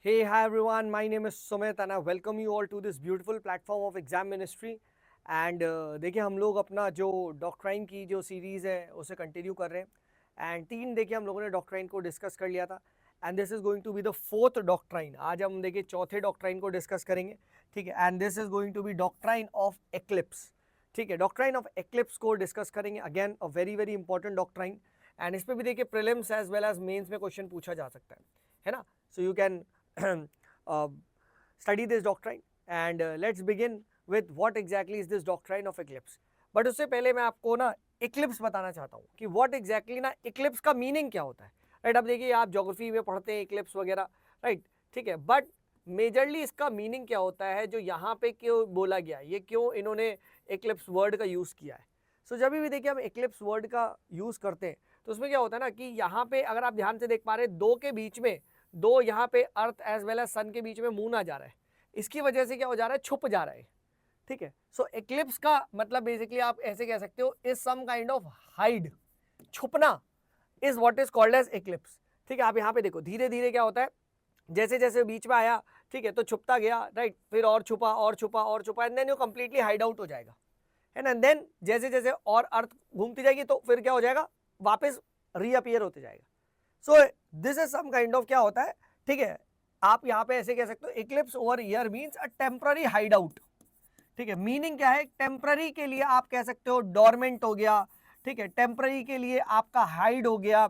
Hey, hi everyone. My name is Sumit and I welcome you all to this beautiful platform of Exam Ministry. And देखिए हम लोग अपना जो doctrine की जो सीरीज़ है उसे कंटिन्यू कर रहे हैं एंड देखिए हम लोगों ने डॉक्ट्राइन को डिस्कस कर लिया था and this is going to be the fourth doctrine. आज हम देखिए चौथे डॉक्ट्राइन को डिस्कस करेंगे. ठीक है, and this is going to be doctrine of eclipse. ठीक है, डॉक्ट्राइन ऑफ एक्लिप्स को डिस्कस करेंगे. Again a very very important doctrine and इस पर भी देखिए prelims as well as mains में क्वेश्चन पूछा जा सकता है ना. So you can study this doctrine and let's begin with what exactly is this doctrine of eclipse. But उससे पहले मैं आपको ना इक्लिप्स बताना चाहता हूँ कि व्हाट एग्जैक्टली ना इक्लिप्स का मीनिंग क्या होता है. राइट, अब देखिए आप ज्योग्राफी में पढ़ते हैं इक्लिप्स वगैरह. राइट, ठीक है, बट मेजरली इसका मीनिंग क्या होता है जो यहाँ पे क्यों बोला गया, ये क्यों इन्होंने इक्लिप्स वर्ड का यूज़ किया है. सो जब भी देखिए हम इक्लिप्स वर्ड का यूज़ करते हैं तो उसमें क्या होता है ना कि यहाँ पे अगर आप ध्यान से देख पा रहे हैं दो के बीच में, दो यहाँ पे अर्थ एज वेल एज सन के बीच में मून आ जा रहा है. इसकी वजह से क्या हो जा रहा है, छुप जा रहा है. ठीक है, सो एक्लिप्स का मतलब बेसिकली आप ऐसे कह सकते हो is some kind of hide, छुपना is what is called as eclipse. ठीक है, आप यहाँ पे देखो धीरे धीरे क्या होता है, जैसे जैसे बीच में आया, ठीक है, तो छुपता गया. राइट, फिर और छुपा और छुपा और छुपा एंड देन ये कंप्लीटली हाइड आउट हो जाएगा, है ना. देन जैसे जैसे और अर्थ घूमती जाएगी तो फिर क्या हो जाएगा, वापस रीअपियर होते जाएगा. So this is some kind of क्या होता है. ठीक है, आप यहाँ पे ऐसे कह सकते हो Eclipse over year means a temporary hide out. ठीक है, मीनिंग क्या है, टेम्पररी के लिए आप कह सकते हो डोरमेंट हो गया. ठीक है, टेम्पररी के लिए आपका हाइड हो गया,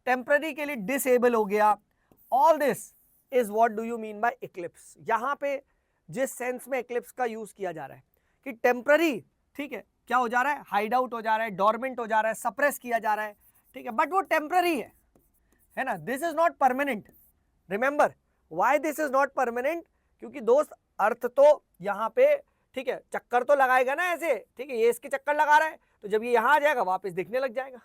टेम्पररी के लिए डिसेबल हो गया. All this is what do you mean by Eclipse. यहाँ पे जिस सेंस में इक्लिप्स का यूज किया जा रहा है कि टेम्पररी, ठीक है, क्या हो जा रहा है, हाइड आउट हो जा रहा है, डोरमेंट हो जा रहा है, सप्रेस किया जा रहा है. ठीक है, बट वो टेम्पररी है ना. This is not permanent. Remember why this is not permanent, क्योंकि दोस्त अर्थ तो यहाँ पे, ठीक है, चक्कर तो लगाएगा ना ऐसे. ठीक है, ये इसके चक्कर लगा रहा है तो जब ये यहाँ आ जाएगा वापस दिखने लग जाएगा,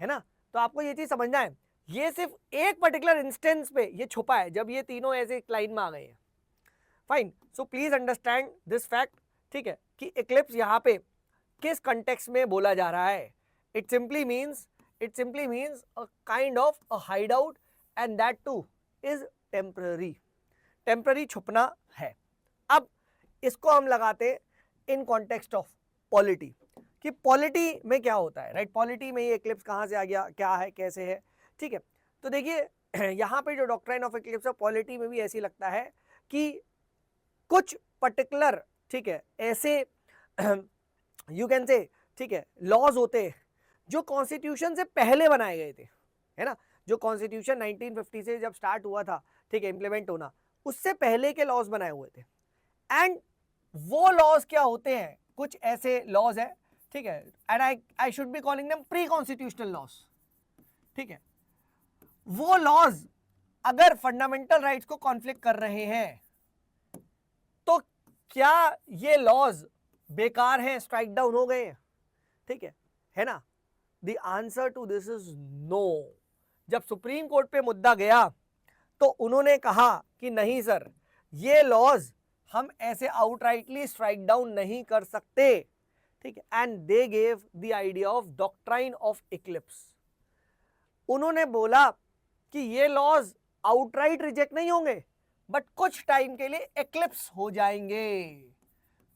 है ना. तो आपको ये चीज समझना है, ये सिर्फ एक पर्टिकुलर इंस्टेंस पे ये छुपा है जब ये तीनों ऐसे लाइन में आ गए हैं. Fine, so please understand this fact. ठीक है, कि इक्लिप्स यहाँ पे किस कंटेक्स्ट में बोला जा रहा है. It simply means a kind of a hide out and that too is temporary छुपना है. अब इसको हम लगाते इन कॉन्टेक्स्ट ऑफ पॉलिटी कि पॉलिटी में क्या होता है. राइट, पॉलिटी में ये इक्लिप्स कहाँ से आ गया, क्या है, कैसे है. ठीक है, तो देखिए यहाँ पे जो डॉक्ट्राइन ऑफ इक्लिप्स है पॉलिटी में भी ऐसी लगता है कि कुछ पर्टिकुलर, ठीक है, ऐसे यू कैन से, ठीक है, लॉज होते हैं जो कॉन्स्टिट्यूशन से पहले बनाए गए थे, है ना. जो कॉन्स्टिट्यूशन 1950 से जब स्टार्ट हुआ था, ठीक है, इंप्लीमेंट होना, उससे पहले के लॉज बनाए हुए थे. एंड वो लॉज क्या होते हैं, कुछ ऐसे लॉज है, ठीक है, and I should be calling them pre constitutional laws. ठीक है, वो लॉज अगर फंडामेंटल राइट्स को कॉन्फ्लिक्ट कर रहे हैं तो क्या ये लॉज बेकार हैं, स्ट्राइक डाउन हो गए. ठीक है ना. The answer to this is no. जब सुप्रीम कोर्ट पे मुद्दा गया तो उन्होंने कहा कि नहीं सर, ये लॉज हम ऐसे आउटराइटली स्ट्राइक डाउन नहीं कर सकते. ठीक है, and they gave the idea of doctrine of Eclipse. उन्होंने बोला कि ये लॉज आउटराइट रिजेक्ट नहीं होंगे बट कुछ टाइम के लिए एक्लिप्स हो जाएंगे,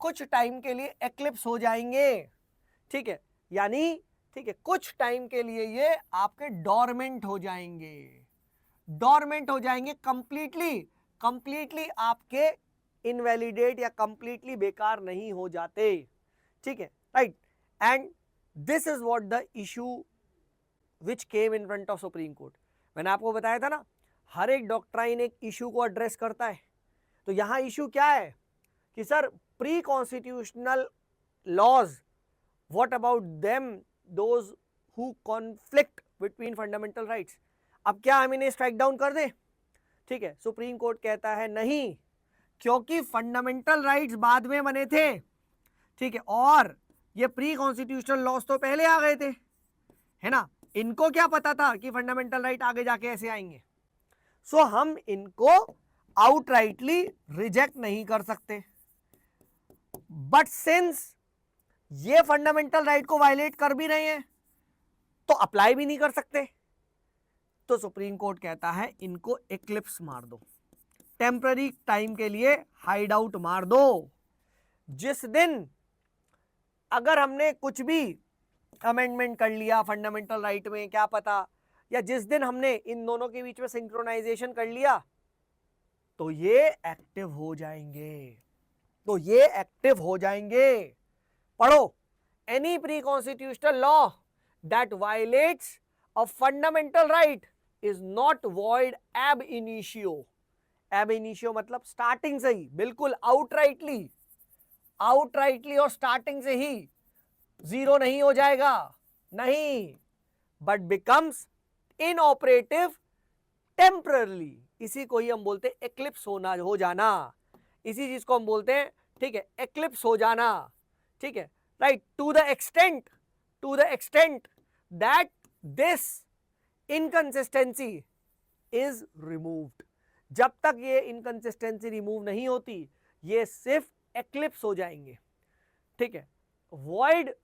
कुछ टाइम के लिए एक्लिप्स हो जाएंगे. ठीक है, यानी, ठीक है, कुछ टाइम के लिए ये आपके डोरमेंट हो जाएंगे, डोरमेंट हो जाएंगे, कंप्लीटली आपके इनवैलिडेट या कंप्लीटली बेकार नहीं हो जाते. ठीक है, right, and this is what the issue which came in front of supreme court. मैंने आपको बताया था ना, हर एक डॉक्ट्राइन एक इशू को एड्रेस करता है. तो यहां इशू क्या है कि sir pre constitutional laws, what about them, those who conflict between fundamental rights. अब क्या हम इन्हें स्ट्राइक डाउन कर दें. ठीक है, सुप्रीम कोर्ट कहता है नहीं, क्योंकि फंडामेंटल राइट्स बाद में बने थे. ठीक है, और ये प्री कॉन्स्टिट्यूशनल लॉज तो पहले आ गए थे, है ना. इनको क्या पता था कि फंडामेंटल राइट आगे जाके ऐसे आएंगे. सो हम इनको आउटराइटली रिजेक्ट नहीं कर सकते. बट सिंस ये फंडामेंटल राइट को वायलेट कर भी रहे हैं तो अप्लाई भी नहीं कर सकते. तो सुप्रीम कोर्ट कहता है इनको एक्लिप्स मार दो. टेम्पररी टाइम के लिए हाइड आउट मार दो। जिस दिन अगर हमने कुछ भी अमेंडमेंट कर लिया फंडामेंटल राइट में, क्या पता, या जिस दिन हमने इन दोनों के बीच में सिंक्रोनाइजेशन कर लिया, तो ये एक्टिव हो जाएंगे, तो ये एक्टिव हो जाएंगे। पढ़ो, any pre constitutional law that violets a fundamental right is not void एब इनिशियो। एब इनिशियो मतलब स्टार्टिंग से ही, बिल्कुल आउटराइटली और स्टार्टिंग से ही जीरो नहीं हो जाएगा, नहीं, बट बिकम्स इनऑपरेटिव टेम्पररली। इसी को ही हम बोलते हैं एक्लिप्स होना, हो जाना, इसी चीज को हम बोलते हैं, ठीक है, एक्लिप्स हो जाना, ठीक है, right. To the extent that this inconsistency is removed. जब तक ये इनकंसिस्टेंसी रिमूव नहीं होती, ये सिर्फ एक्लिप्स हो जाएंगे, ठीक है, वॉइड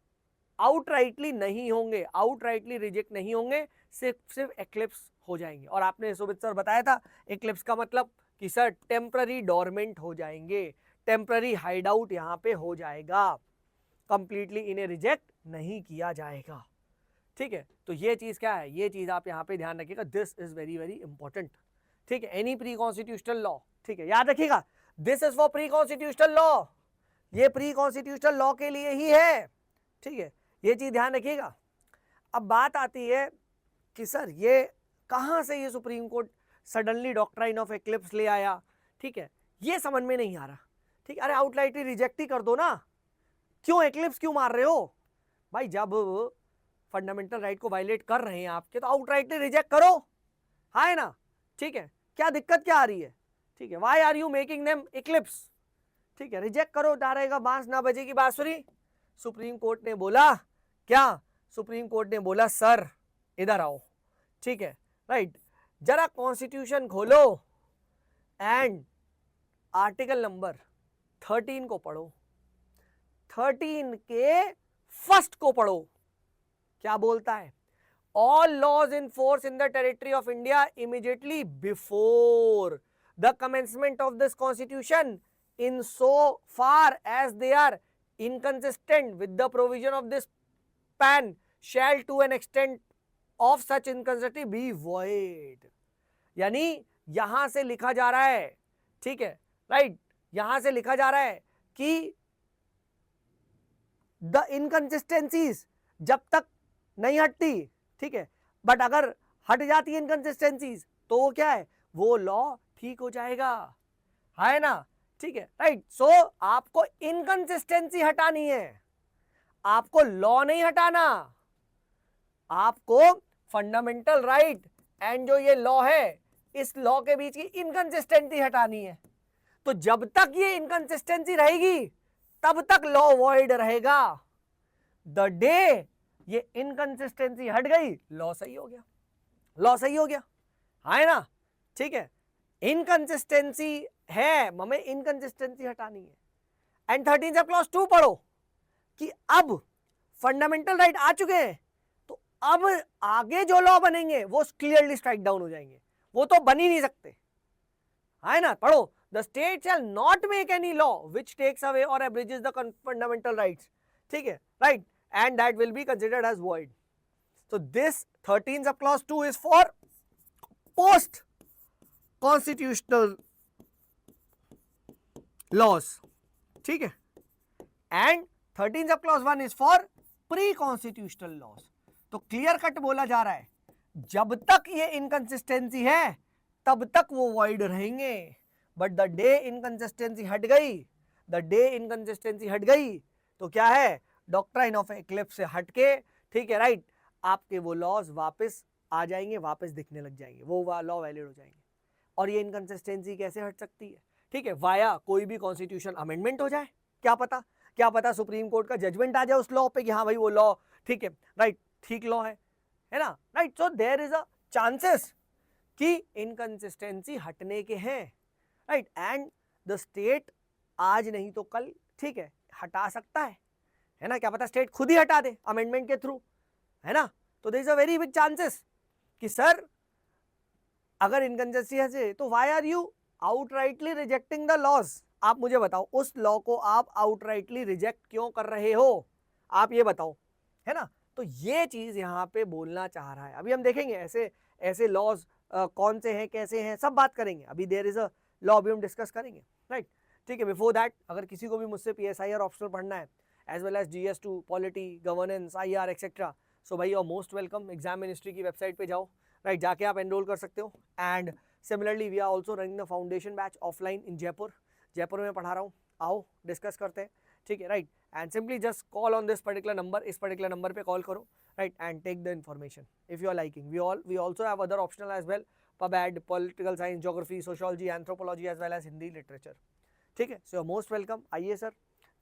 आउटराइटली नहीं होंगे, आउटराइटली रिजेक्ट नहीं होंगे, सिर्फ एक्लिप्स हो जाएंगे। और आपने सुमित सर बताया था एक्लिप्स का मतलब कि सर टेम्पररी डोरमेंट हो जाएंगे, टेम्पररी हाइड आउट यहां पे हो जाएगा, कंप्लीटली इन्हें रिजेक्ट नहीं किया जाएगा, ठीक है। तो ये चीज क्या है, ये चीज आप यहां पे ध्यान रखिएगा, this is very very important, ठीक है। एनी प्री कॉन्स्टिट्यूशनल लॉ, ठीक है, याद रखिएगा, this is for pre constitutional law, ये प्री कॉन्स्टिट्यूशनल लॉ के लिए ही है, ठीक है, ये चीज ध्यान रखिएगा। अब बात आती है कि सर ये कहां से ये supreme court suddenly doctrine of eclipse ले आया, ठीक है, ये समझ में नहीं आ रहा, ठीक है। अरे आउटराइटली रिजेक्ट ही कर दो ना, क्यों एक्लिप्स क्यों मार रहे हो भाई? जब फंडामेंटल राइट को वायलेट कर रहे हैं आपके, तो आउटराइटली रिजेक्ट करो, है ना, ठीक है, क्या दिक्कत क्या आ रही है, ठीक है, why are you making them eclipse, ठीक है, रिजेक्ट करो, डालेगा बांस ना बजेगी बांसुरी। सुप्रीम कोर्ट ने बोला क्या, सुप्रीम कोर्ट ने बोला सर इधर आओ, ठीक है, राइट, जरा कॉन्स्टिट्यूशन खोलो एंड आर्टिकल नंबर 13 को पढ़ो, 13 के फर्स्ट को पढ़ो, क्या बोलता है, all laws in force in the territory of India immediately before the commencement of this constitution in so far as they are inconsistent with the provision of this pan shall to an extent of such inconsistency be void। यानी यहां से लिखा जा रहा है, ठीक है, right, यहां से लिखा जा रहा है कि द इनकंसिस्टेंसीज जब तक नहीं हटती, ठीक है, बट अगर हट जाती है इनकंसिस्टेंसीज तो वो क्या है, वो लॉ ठीक हो जाएगा, है ना, ठीक है, राइट। सो आपको इनकंसिस्टेंसी हटानी है, आपको लॉ नहीं हटाना, आपको फंडामेंटल राइट एंड जो ये लॉ है, इस लॉ के बीच की इनकंसिस्टेंसी हटानी है। तो जब तक ये इनकंसिस्टेंसी रहेगी तब तक लॉ वॉइड रहेगा। द डे ये इनकंसिस्टेंसी हट गई, लॉ सही हो गया, लॉ सही हो गया, है ना, ठीक है। इनकंसिस्टेंसी है, हमें इनकंसिस्टेंसी हटानी है। एंड 13 से क्लॉज 2 पढ़ो कि अब फंडामेंटल राइट आ चुके हैं, तो अब आगे जो लॉ बनेंगे वो क्लियरली स्ट्राइक डाउन हो जाएंगे, वो तो बन ही नहीं सकते, है ना। पढ़ो, the state shall not make any law which takes away or abridges the fundamental rights, ठीक है, right, and that will be considered as void. So this 13 sub clause 2 is for post constitutional laws, ठीक है, and 13 sub clause 1 is for pre constitutional laws. तो clear cut बोला जा रहा है, जब तक ये इनकंसिस्टेंसी है तब तक वो वॉइड रहेंगे, बट द डे इनकंसिस्टेंसी हट गई, द डे इनकंसिस्टेंसी हट गई तो क्या है, डॉक्ट्राइन ऑफ एक्लिप्स से हटके, ठीक है, राइट, आपके वो लॉज वापस आ जाएंगे, वापस दिखने लग जाएंगे, वो लॉ वैलिड हो जाएंगे। और ये इनकंसिस्टेंसी कैसे हट सकती है, ठीक है, वाया कोई भी कॉन्स्टिट्यूशन अमेंडमेंट हो जाए, क्या पता सुप्रीम कोर्ट का जजमेंट आ जाए उस लॉ पे कि हाँ भाई वो लॉ ठीक है, राइट, ठीक लॉ है ना, right. So there is a chances कि इनकंसिस्टेंसी हटने के हैं, राइट, एंड द स्टेट आज नहीं तो कल, ठीक है, हटा सकता है ना, क्या पता स्टेट खुद ही हटा दे अमेंडमेंट के थ्रू, है ना। तो there is a very big chances कि सर अगर इनकंसिस्टेंसी है तो why are you outrightly rejecting the laws. आप मुझे बताओ उस लॉ को आप आउटराइटली रिजेक्ट क्यों कर रहे हो, आप ये बताओ, है ना। तो ये चीज यहाँ पे बोलना चाह रहा है। अभी हम देखेंगे ऐसे ऐसे लॉज कौन से हैं, कैसे हैं, सब बात करेंगे। अभी देयर इज अ लॉ भी हम डिस्कस करेंगे, राइट। ठीक है, बिफोर दैट अगर किसी को भी मुझसे PSI और ऑप्शनल पढ़ना है as well as GS2, polity, governance, IR etcetera, so भाई, और मोस्ट वेलकम। एग्जाम मिनिस्ट्री की वेबसाइट पे जाओ, राइट, जाके आप एनरोल कर सकते हो। And similarly we are also running the foundation batch offline in Jaipur. Jaipur में पढ़ा रहा हूँ, आओ डिस्कस करते हैं, ठीक है, right. And simply just call on this particular number, इस पर्टिकुलर नंबर पे कॉल करो, right, and take the information if you are liking. We also have other optional as well, PubAd, political science, geography, sociology, anthropology as well as Hindi literature, ठीक है। So most welcome, आइए sir,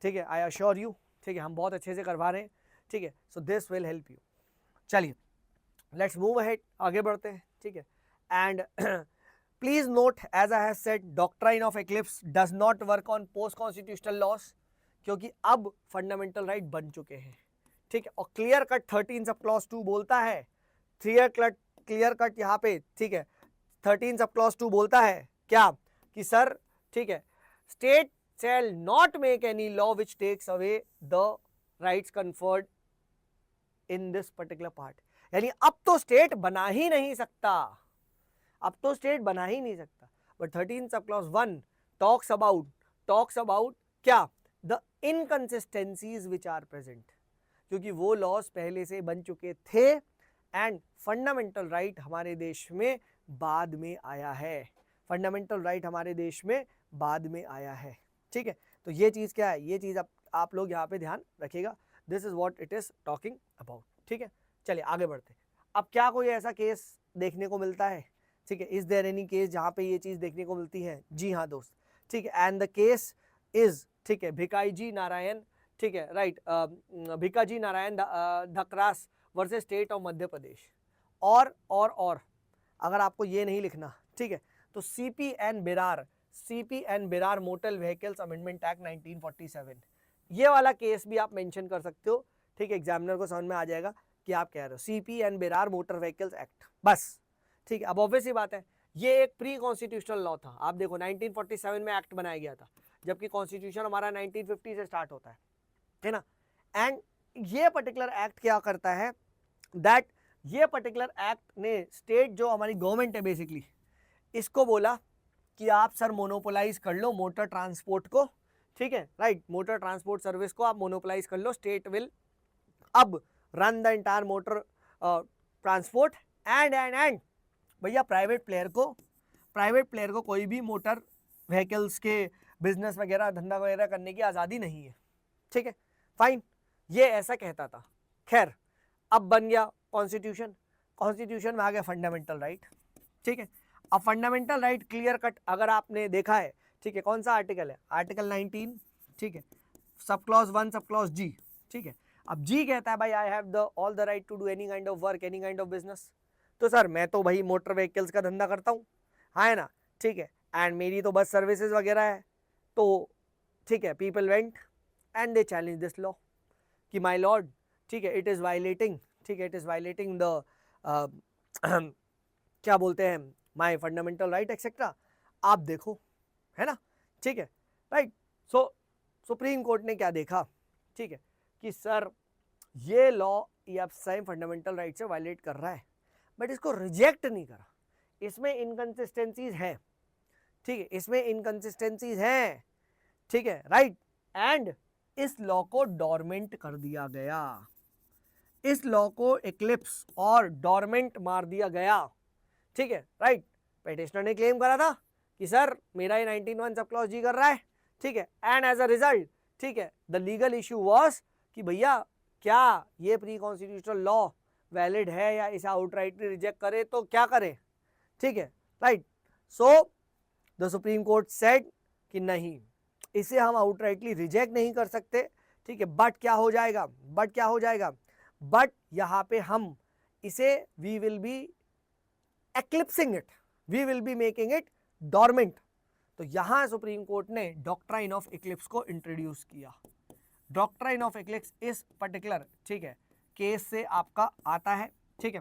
ठीक है, I assure you, ठीक है, हम बहुत अच्छे से करवा रहे हैं, ठीक है। So this will help you. चलिए लेट्स मूव अहेड, आगे बढ़ते हैं, ठीक है। And please note, as I have said, doctrine of eclipse does not work on post constitutional laws, क्योंकि अब फंडामेंटल राइट बन चुके हैं, ठीक है। और क्लियर कट 13 सब क्लॉज 2 बोलता है, क्लियर कट यहाँ पे, ठीक है, 13 सब क्लॉज 2 बोलता है क्या, कि सर, ठीक है, state shall not make any law which takes away the rights conferred in this particular part। यानी अब तो स्टेट बना ही नहीं सकता, अब तो स्टेट बना ही नहीं सकता। But 13 sub clause 1 talks about क्या, the inconsistencies which are present, क्योंकि वो लॉज पहले से बन चुके थे एंड फंडामेंटल राइट हमारे देश में बाद में आया है, फंडामेंटल राइट हमारे देश में बाद में आया है, ठीक है। तो ये चीज़ क्या है, ये चीज़ आप लोग यहाँ पे ध्यान रखिएगा, this is what it is talking about, ठीक है। चलिए आगे बढ़ते हैं। अब क्या कोई ऐसा केस देखने को मिलता है, ठीक है, इज देयर एनी केस जहाँ पे ये चीज़ देखने को मिलती है? जी हाँ दोस्त, ठीक है। एंड द केस इज, ठीक है, भिकाजी नारायण, ठीक है, right, Bhikaji Narayan Dhakras versus state of Madhya Pradesh. और अगर आपको ये नहीं लिखना, ठीक है, तो CP एंड बिरार मोटर व्हीकल्स अमेंडमेंट एक्ट 1947, ये वाला केस भी आप मेंशन कर सकते हो, ठीक है। एग्जामिनर को समझ में आ जाएगा कि आप कह रहे हो CP एंड बिरार मोटर व्हीकल्स एक्ट, बस, ठीक है। अब ऑब्वियस ही बात है, ये एक प्री कॉन्स्टिट्यूशनल लॉ था। आप देखो 1947 में एक्ट बनाया गया था, जबकि कॉन्स्टिट्यूशन हमारा 1950 से स्टार्ट होता है ना। एंड ये पर्टिकुलर एक्ट क्या करता है, दैट ये पर्टिकुलर एक्ट ने स्टेट जो हमारी गवर्नमेंट है बेसिकली, इसको बोला कि आप सर मोनोपोलाइज कर लो मोटर ट्रांसपोर्ट को, ठीक है, राइट, मोटर ट्रांसपोर्ट सर्विस को आप मोनोपोलाइज कर लो, स्टेट विल अब run the entire motor transport and भैया प्राइवेट प्लेयर को कोई भी मोटर व्हीकल्स के बिजनेस वगैरह, धंधा वगैरह करने की आज़ादी नहीं है, ठीक है, फाइन, ये ऐसा कहता था। खैर अब बन गया कॉन्स्टिट्यूशन में आ गया फंडामेंटल राइट, ठीक है। अब फंडामेंटल राइट क्लियर कट अगर आपने देखा है, ठीक है, कौन सा आर्टिकल है, आर्टिकल 19, ठीक है, सब क्लॉज 1 सब क्लॉज G, ठीक है। अब G कहता है भाई I have the all the right to do any kind of work, any kind of business. तो सर मैं तो भाई मोटर व्हीकल्स का धंधा करता हूँ, हाँ है ना, ठीक है, एंड मेरी तो बस सर्विसेज वगैरह है, तो ठीक है, people went and they challenge this law कि माय लॉर्ड, ठीक है, इट इज़ वायलेटिंग, ठीक है, इट इज़ वायलेटिंग द क्या बोलते हैं, माय फंडामेंटल राइट एक्सेट्रा, आप देखो, है ना, ठीक है, राइट। सो सुप्रीम कोर्ट ने क्या देखा, ठीक है, कि सर ये लॉ ये आप सेम फंडामेंटल राइट से वायलेट कर रहा है, बट इसको रिजेक्ट नहीं करा, इसमें इनकंसिस्टेंसीज हैं, ठीक है, इसमें इनकंसिस्टेंसीज हैं, ठीक है, राइट। एंड इस लॉ को डोरमेंट कर दिया गया, इस लॉ को एक्लिप्स और डोरमेंट मार दिया गया, ठीक है, राइट। पेटिशनर ने क्लेम करा था कि सर मेरा ये 19(1) सब क्लॉज G कर रहा है, ठीक है, एंड एज अ रिजल्ट, ठीक है, द लीगल इशू वाज कि भैया क्या ये प्री कॉन्स्टिट्यूशनल लॉ वैलिड है या इसे आउटराइटली रिजेक्ट करे तो क्या करे, ठीक है, right. So the supreme court said कि नहीं, इसे हम आउटराइटली रिजेक्ट नहीं कर सकते, ठीक है, बट क्या हो जाएगा, बट यहाँ पे हम इसे we will be eclipsing it, we will be making it dormant. तो यहां सुप्रीम कोर्ट ने डॉक्ट्राइन ऑफ एक्लिप्स को इंट्रोड्यूस किया। डॉक्ट्राइन ऑफ एक्लिप्स इस पर्टिकुलर, ठीक है, केस से आपका आता है, ठीक है।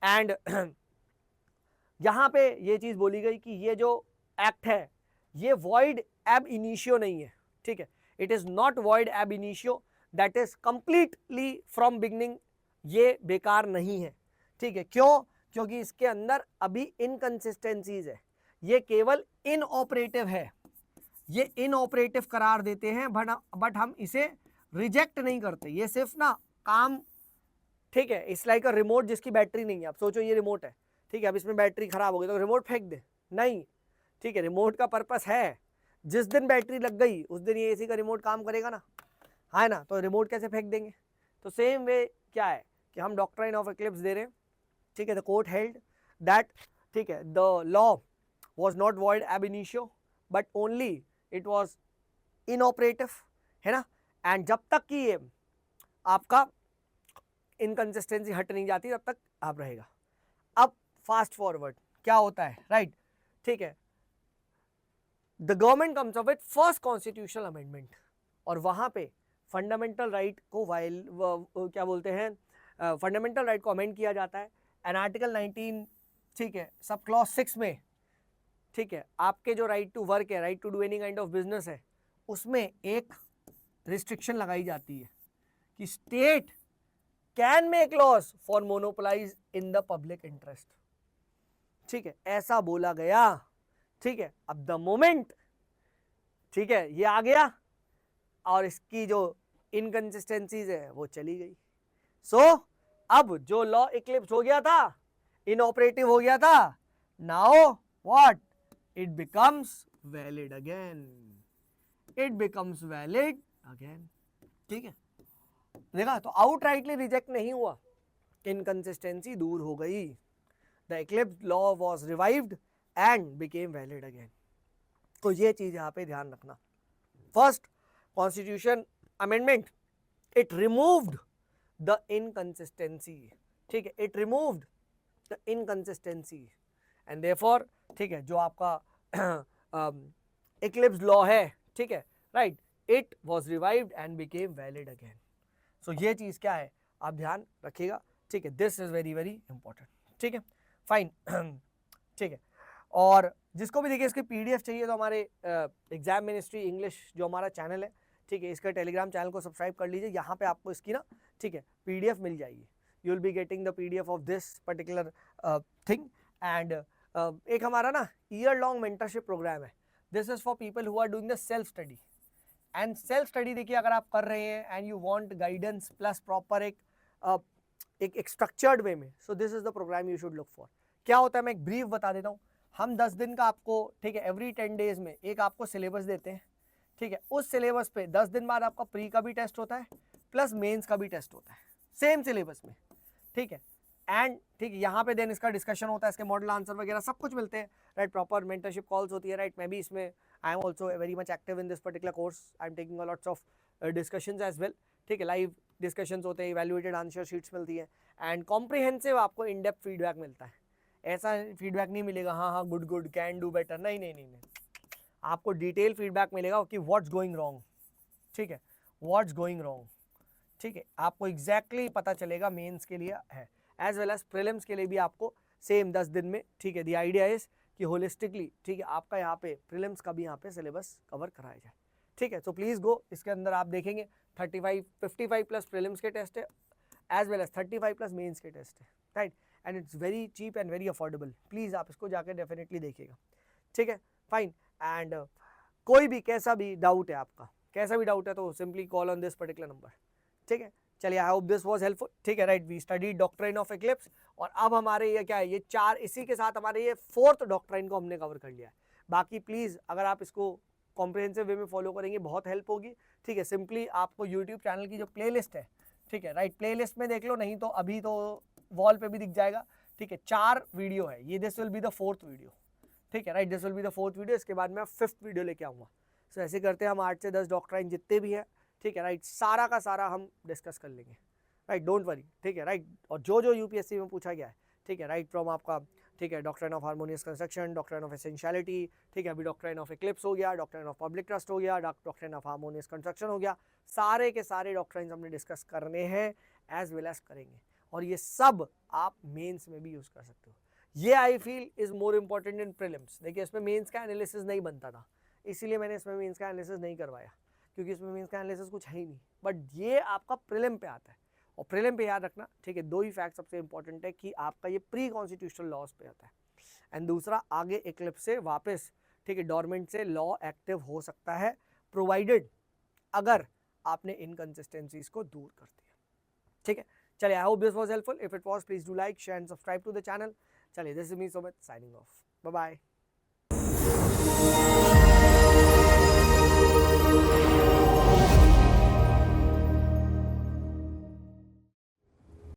एंड यहां पे ये चीज बोली गई कि ये जो एक्ट है ये void ab initio नहीं है, ठीक है, it is not void ab initio, that is completely from beginning, ये बेकार नहीं है, ठीक है, क्यों, क्योंकि इसके अंदर अभी इनकंसिस्टेंसीज है, ये केवल इनऑपरेटिव है, ये इनऑपरेटिव करार देते हैं, बट हम इसे रिजेक्ट नहीं करते, ये सिर्फ ना काम, ठीक है, इट्स लाइक अ रिमोट जिसकी बैटरी नहीं है, आप सोचो ये रिमोट है, ठीक है, अब इसमें बैटरी खराब हो गई तो रिमोट फेंक दे, नहीं, ठीक है, रिमोट का पर्पस है, जिस दिन बैटरी लग गई उस दिन ये एसी का रिमोट काम करेगा ना, है ना, तो रिमोट कैसे फेंक देंगे, तो सेम वे क्या है कि हम डॉक्ट्राइन ऑफ एक्लिप्स दे रहे हैं, ठीक है, द कोर्ट हेल्ड दैट, ठीक है, the law was not void ab initio but only it was inoperative, है ना, एंड जब तक कि ये आपका इनकंसिस्टेंसी हट नहीं जाती तब तक आप रहेगा। अब फास्ट फॉरवर्ड क्या होता है, राइट, ठीक है, the government comes up with first constitutional amendment, और वहां पे फंडामेंटल राइट को क्या बोलते हैं, फंडामेंटल राइट को अमेंड किया जाता है, एंड आर्टिकल 19, ठीक है, सब क्लॉज 6 में, ठीक है, आपके जो राइट टू वर्क है, right to do any kind of business है, उसमें एक रिस्ट्रिक्शन लगाई जाती है कि state can make laws for monopolize in the public interest, ठीक है, ऐसा बोला गया, ठीक है, अब द मोमेंट, ठीक है, ये आ गया और इसकी जो इनकंसिस्टेंसीज है वो चली गई, सो अब जो लॉ इक्लिप्स हो गया था, इनऑपरेटिव हो गया था, now what, it becomes valid again, it becomes valid again, ठीक है, देखा, तो आउटराइटली रिजेक्ट नहीं हुआ, इनकंसिस्टेंसी दूर हो गई, the eclipse law was revived and became valid again, तो ये चीज यहाँ पे ध्यान रखना, first constitution amendment, it removed the inconsistency, ठीक है, it removed the inconsistency and therefore, ठीक है, जो आपका इक्लिप्स लॉ है, ठीक है, right, it was revived and became valid again, so ये चीज क्या है आप ध्यान रखिएगा, ठीक है, this is very very important, ठीक है, फाइन, ठीक है, और जिसको भी देखिए इसकी पीडीएफ चाहिए तो हमारे एग्जाम मिनिस्ट्री इंग्लिश जो हमारा चैनल है, ठीक है, इसका टेलीग्राम चैनल को सब्सक्राइब कर लीजिए, यहाँ पे आपको इसकी ना, ठीक है, पीडीएफ मिल जाएगी, you will be getting the PDF of this particular thing, and एक हमारा ना ईयर लॉन्ग मेंटरशिप प्रोग्राम है, this is for people who are doing the self study, and self study देखिए अगर आप कर रहे हैं and you want guidance plus proper एक स्ट्रक्चर्ड वे में, so this is the program you should look for. क्या होता है मैं एक ब्रीफ बता देता हूँ, हम 10 दिन का आपको, ठीक है, एवरी 10 डेज में एक आपको सिलेबस देते हैं, ठीक है, उस सिलेबस पे 10 दिन बाद आपका प्री का भी टेस्ट होता है प्लस मेंस का भी टेस्ट होता है, सेम सिलेबस में, ठीक है, एंड ठीक है, यहाँ पे देन इसका डिस्कशन होता है, इसके मॉडल आंसर वगैरह सब कुछ मिलते हैं, राइट, प्रॉपर मेंटरशिप कॉल्स होती है, राइट, मैं भी इसमें I am also very much active in this particular course, I am taking a lots of discussions as well, ठीक है, लाइव डिस्कशंस होते हैं, इवैल्यूएटेड आंसर शीट्स मिलती है, एंड कॉम्प्रिहेंसिव आपको इन डेप्थ फीडबैक मिलता है, ऐसा फीडबैक नहीं मिलेगा हाँ हाँ good good can do better, नहीं नहीं नहीं नहीं, आपको डिटेल फीडबैक मिलेगा कि व्हाट्स गोइंग रॉन्ग, ठीक है, व्हाट्स गोइंग रॉन्ग, ठीक है, आपको एग्जैक्टली पता चलेगा मेंस के लिए है, एज वेल एज प्रीलिम्स के लिए भी आपको सेम 10 दिन में, ठीक है, द आइडिया इज कि होलिस्टिकली, ठीक है, आपका यहाँ पे प्रीलिम्स का भी यहाँ पे सिलेबस कवर कराया जाए, ठीक है, तो प्लीज़ गो, इसके अंदर आप देखेंगे 55 प्लस प्रीलिम्स के टेस्ट है as well as 35 plus mains के टेस्ट है, right, and it's very cheap and very affordable, please आप इसको जाकर डेफिनेटली देखिएगा, ठीक है, फाइन, एंड कोई भी कैसा भी डाउट है आपका, कैसा भी डाउट है तो simply call on this particular number, ठीक है, चलिए, I hope this was helpful, ठीक है, right, we study doctrine of eclipse, और अब हमारे ये क्या है, ये 4, इसी के साथ हमारे ये 4th डॉक्ट्राइन को हमने कवर कर लिया है, बाकी प्लीज़ अगर आप इसको कॉम्प्रिहेंसिव वे में फॉलो करेंगे बहुत हेल्प होगी, ठीक है, सिंपली आपको यूट्यूब चैनल की जो प्लेलिस्ट है, ठीक है, राइट, प्लेलिस्ट में देख लो, नहीं तो अभी तो वॉल पे भी दिख जाएगा, ठीक है, 4 वीडियो है ये, this will be the 4th video, ठीक है, right, this will be the 4th video, इसके बाद मैं 5th वीडियो लेके आऊँगा, सो ऐसे करते हैं हम 8 से 10 डॉक्ट्राइन जितने भी है, ठीक है, राइट, सारा का सारा हम डिस्कस कर लेंगे, राइट, डोंट वरी, ठीक है, राइट, और जो यूपीएससी में पूछा गया है, ठीक है, राइट, फ्रॉम आपका, ठीक है, doctrine of harmonious construction, doctrine of essentiality, ठीक है, अभी डॉक्ट्राइन ऑफ एक्लिप्स हो गया, डॉक्ट्राइन ऑफ पब्लिक ट्रस्ट हो गया, डॉक्ट्राइन ऑफ हार्मोनियस कंस्ट्रक्शन हो गया, सारे के सारे डॉक्ट्राइंस हमने डिस्कस करने हैं एज वेल एज करेंगे, और ये सब आप मेंस में भी यूज़ कर सकते हो, ये I feel is more important in prelims, देखिए इसमें मेंस का एनालिसिस नहीं बनता था, इसीलिए मैंने इसमें मीन्स का एनालिसिस नहीं करवाया, क्योंकि इसमें मीन्स का एनालिसिस कुछ है ही नहीं। बट ये आपका प्रीलिम पे आता है, और प्रीलिम पे याद रखना, ठीक है, 2 ही फैक्ट सबसे इंपॉर्टेंट है कि आपका ये प्री कॉन्स्टिट्यूशनल लॉज पे आता है, एंड दूसरा आगे इक्लिप्स से वापस, ठीक है, डोरमेंट से लॉ एक्टिव हो सकता है, प्रोवाइडेड अगर आपने इनकंसिस्टेंसीज को दूर कर दिया। ठीक है, चलिए, I hope this was helpful. If it was, please do like, share and subscribe to the channel. चलिए, this is me Sumit signing off, bye bye.